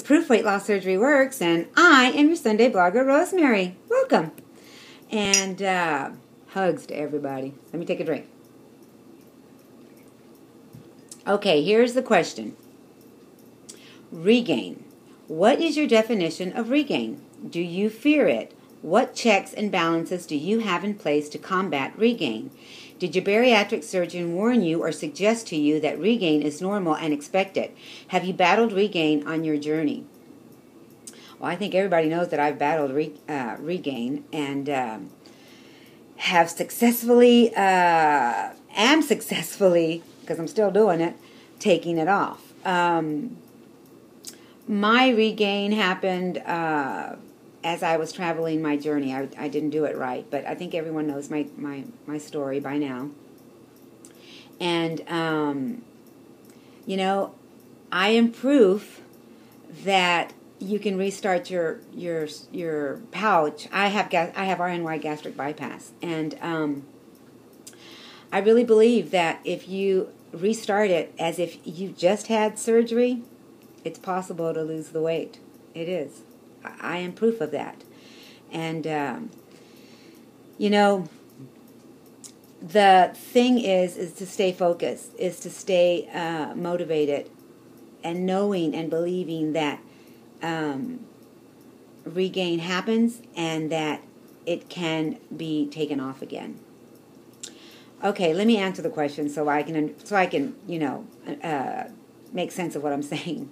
Proof Weight Loss Surgery Works, and I am your Sunday blogger, Rosemary. Welcome. And hugs to everybody. Let me take a drink. Okay, here's the question. Regain. What is your definition of regain? Do you fear it? What checks and balances do you have in place to combat regain? Did your bariatric surgeon warn you or suggest to you that regain is normal and expected? Have you battled regain on your journey? Well, I think everybody knows that I've battled regain and have successfully, am successfully, because I'm still doing it, taking it off. My regain happened as I was traveling my journey. I didn't do it right, but I think everyone knows my story by now. And, you know, I am proof that you can restart your pouch. I have RNY gastric bypass, and I really believe that if you restart it as if you just had surgery, it's possible to lose the weight. It is. I am proof of that. And, you know, the thing is to stay focused, is to stay motivated, and knowing and believing that regain happens and that it can be taken off again. Okay, let me answer the question so I can you know, make sense of what I'm saying.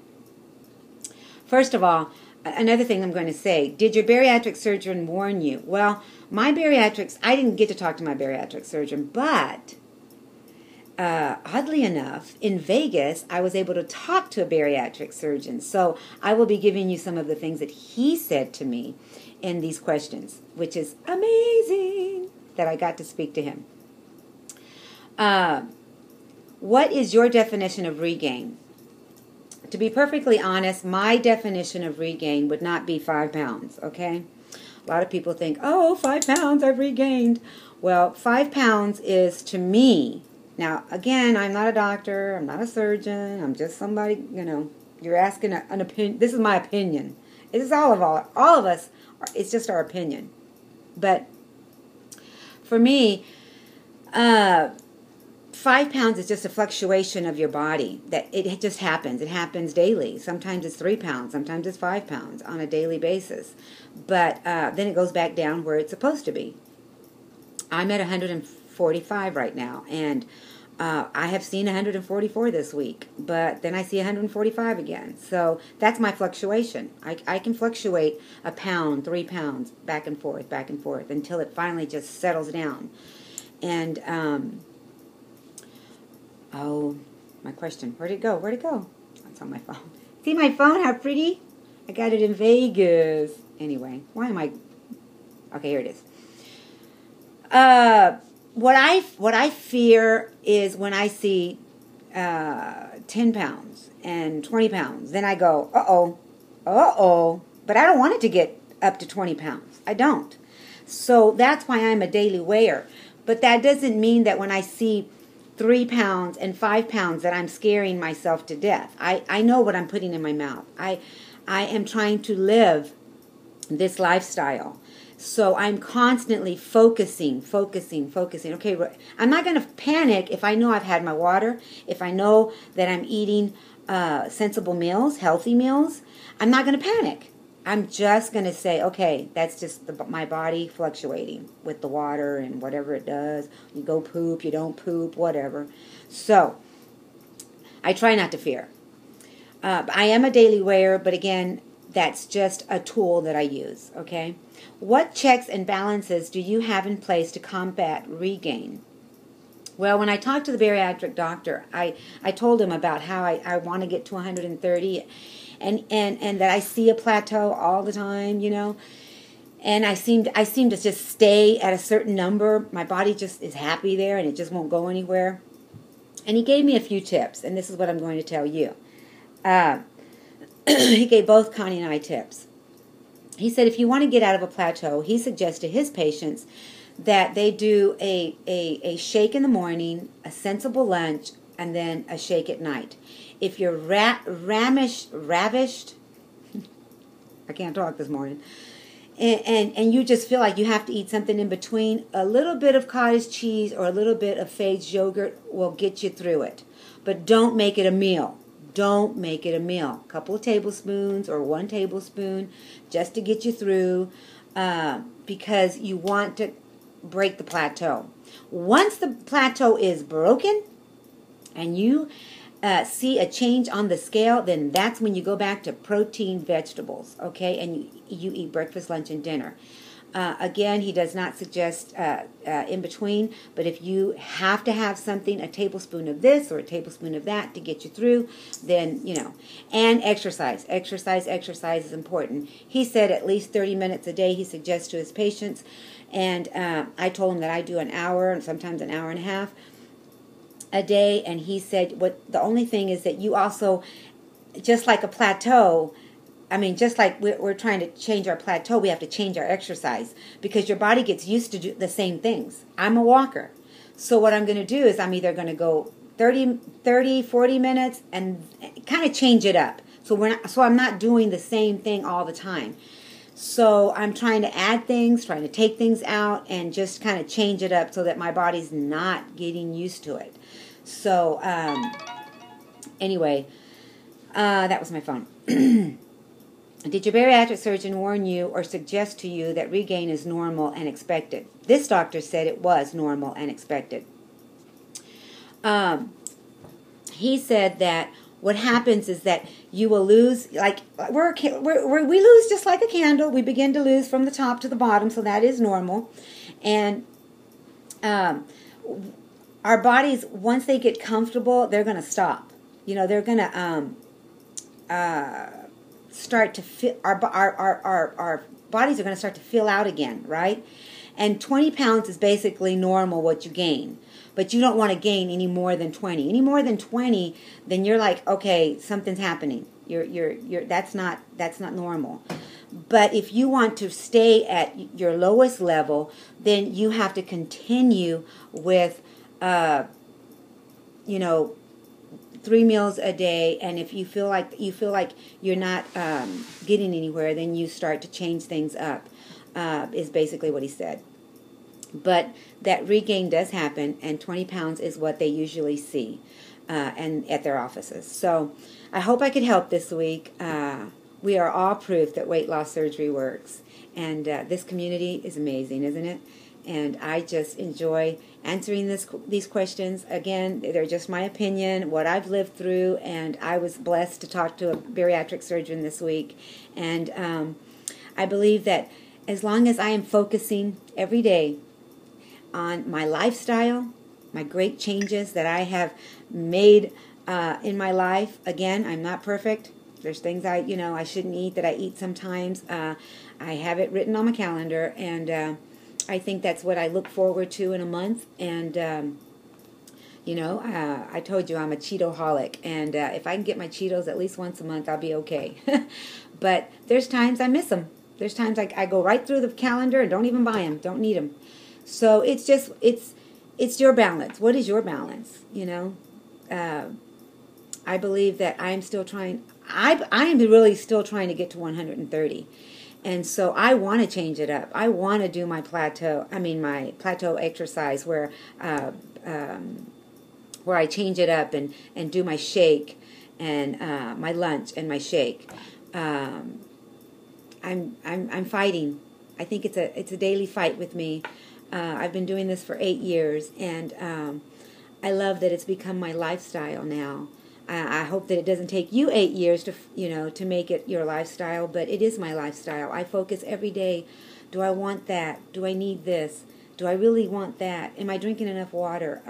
First of all, another thing I'm going to say, did your bariatric surgeon warn you? Well, I didn't get to talk to my bariatric surgeon, but oddly enough, in Vegas, I was able to talk to a bariatric surgeon. So I will be giving you some of the things that he said to me in these questions, which is amazing that I got to speak to him. What is your definition of regain? To be perfectly honest, my definition of regain would not be 5 pounds, okay? A lot of people think, oh, 5 pounds, I've regained. Well, 5 pounds is, to me, now, again, I'm not a doctor, I'm not a surgeon, I'm just somebody, you know, you're asking an opinion. This is my opinion. It is all of us, it's just our opinion. But for me, 5 pounds is just a fluctuation of your body. That it just happens. It happens daily. Sometimes it's 3 pounds. Sometimes it's 5 pounds on a daily basis. But then it goes back down where it's supposed to be. I'm at 145 right now, and I have seen 144 this week. But then I see 145 again. So that's my fluctuation. I can fluctuate a pound, 3 pounds, back and forth, until it finally just settles down. And oh, my question. Where'd it go? Where'd it go? It's on my phone. See my phone? How pretty? I got it in Vegas. Anyway, why am I... Okay, here it is. What I fear is when I see 10 pounds and 20 pounds. Then I go, uh-oh. But I don't want it to get up to 20 pounds. I don't. So that's why I'm a daily weigher. But that doesn't mean that when I see 3 pounds and 5 pounds that I'm scaring myself to death. I know what I'm putting in my mouth. I am trying to live this lifestyle. So I'm constantly focusing. Okay, I'm not going to panic if I know I've had my water, if I know that I'm eating sensible meals, healthy meals. I'm not going to panic. I'm just going to say, okay, that's just my body fluctuating with the water and whatever it does. You go poop, you don't poop, whatever. So I try not to fear. I am a daily weigher, but again, that's just a tool that I use, okay? What checks and balances do you have in place to combat regain? Well, when I talked to the bariatric doctor, I told him about how I want to get to 130 and that I see a plateau all the time, you know. And I seem to just stay at a certain number. My body just is happy there and it just won't go anywhere. And he gave me a few tips, and this is what I'm going to tell you. He gave both Connie and I tips. He said if you want to get out of a plateau, he suggests to his patients that they do a shake in the morning, a sensible lunch, and then a shake at night. If you're ravished I can't talk this morning. And you just feel like you have to eat something in between. A little bit of cottage cheese or a little bit of Fade's yogurt will get you through it. But don't make it a meal. Don't make it a meal. A couple of tablespoons or 1 tablespoon just to get you through, because you want to break the plateau. Once the plateau is broken and you see a change on the scale, then that's when you go back to protein vegetables, okay? And you eat breakfast, lunch, and dinner. Again, he does not suggest in between, but if you have to have something, a tablespoon of this or a tablespoon of that to get you through, then, you know. And exercise. Exercise is important. He said at least 30 minutes a day he suggests to his patients, and I told him that I do an hour and sometimes an hour and a half a day, and he said the only thing is that you also, just like a plateau, I mean, just like we're trying to change our plateau, we have to change our exercise because your body gets used to do the same things. I'm a walker. So what I'm going to do is I'm either going to go 30, 40 minutes and kind of change it up. So I'm not doing the same thing all the time. So I'm trying to add things, trying to take things out, and just kind of change it up so that my body's not getting used to it. So anyway, that was my phone. Did your bariatric surgeon warn you or suggest to you that regain is normal and expected? This doctor said it was normal and expected. He said that what happens is that you will lose, like we lose just like a candle. We begin to lose from the top to the bottom, so that is normal. And our bodies, once they get comfortable, they're going to stop. You know, they're going to start to feel, our bodies are going to start to fill out again, right? And 20 pounds is basically normal what you gain. But you don't want to gain any more than 20. Any more than 20, then you're like, okay, something's happening. That's not normal. But if you want to stay at your lowest level, then you have to continue with, 3 meals a day. And if you feel like you're not getting anywhere, then you start to change things up. Is basically what he said. But that regain does happen, and 20 pounds is what they usually see and at their offices. So I hope I could help this week. We are all proof that weight loss surgery works. And this community is amazing, isn't it? And I just enjoy answering these questions. Again, they're just my opinion, what I've lived through, and I was blessed to talk to a bariatric surgeon this week. And I believe that as long as I am focusing every day on my lifestyle, my great changes that I have made in my life. Again, I'm not perfect. There's things I shouldn't eat that I eat sometimes. I have it written on my calendar, and I think that's what I look forward to in a month. And I told you I'm a Cheeto-holic, and if I can get my Cheetos at least once a month, I'll be okay. But there's times I miss them. There's times I go right through the calendar and don't even buy them, don't need them. So it's your balance. What is your balance? I believe that I am still trying. I am really still trying to get to 130, and so I want to change it up. I want to do my plateau exercise where I change it up and do my shake and my lunch and my shake. I'm fighting. I think it's a daily fight with me. I've been doing this for 8 years, and I love that it's become my lifestyle now. I hope that it doesn't take you 8 years to make it your lifestyle, but it is my lifestyle. I focus every day. Do I want that? Do I need this? Do I really want that? Am I drinking enough water?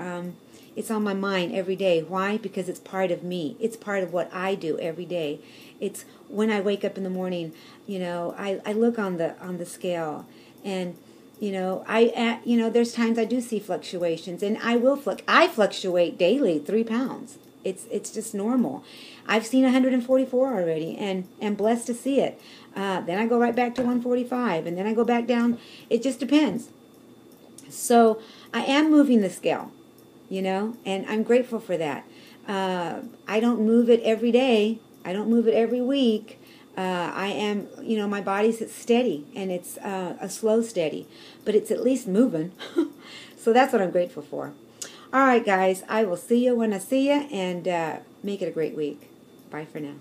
It's on my mind every day. Why? Because it's part of me. It's part of what I do every day. It's when I wake up in the morning, I look on the scale, and there's times I do see fluctuations, and I fluctuate daily 3 pounds. It's just normal. I've seen 144 already, and am blessed to see it. Then I go right back to 145, and then I go back down. It just depends. So I am moving the scale, and I'm grateful for that. I don't move it every day. I don't move it every week. I am, my body's steady, and it's a slow steady, but it's at least moving. So that's what I'm grateful for. All right, guys, I will see you when I see you, and make it a great week. Bye for now.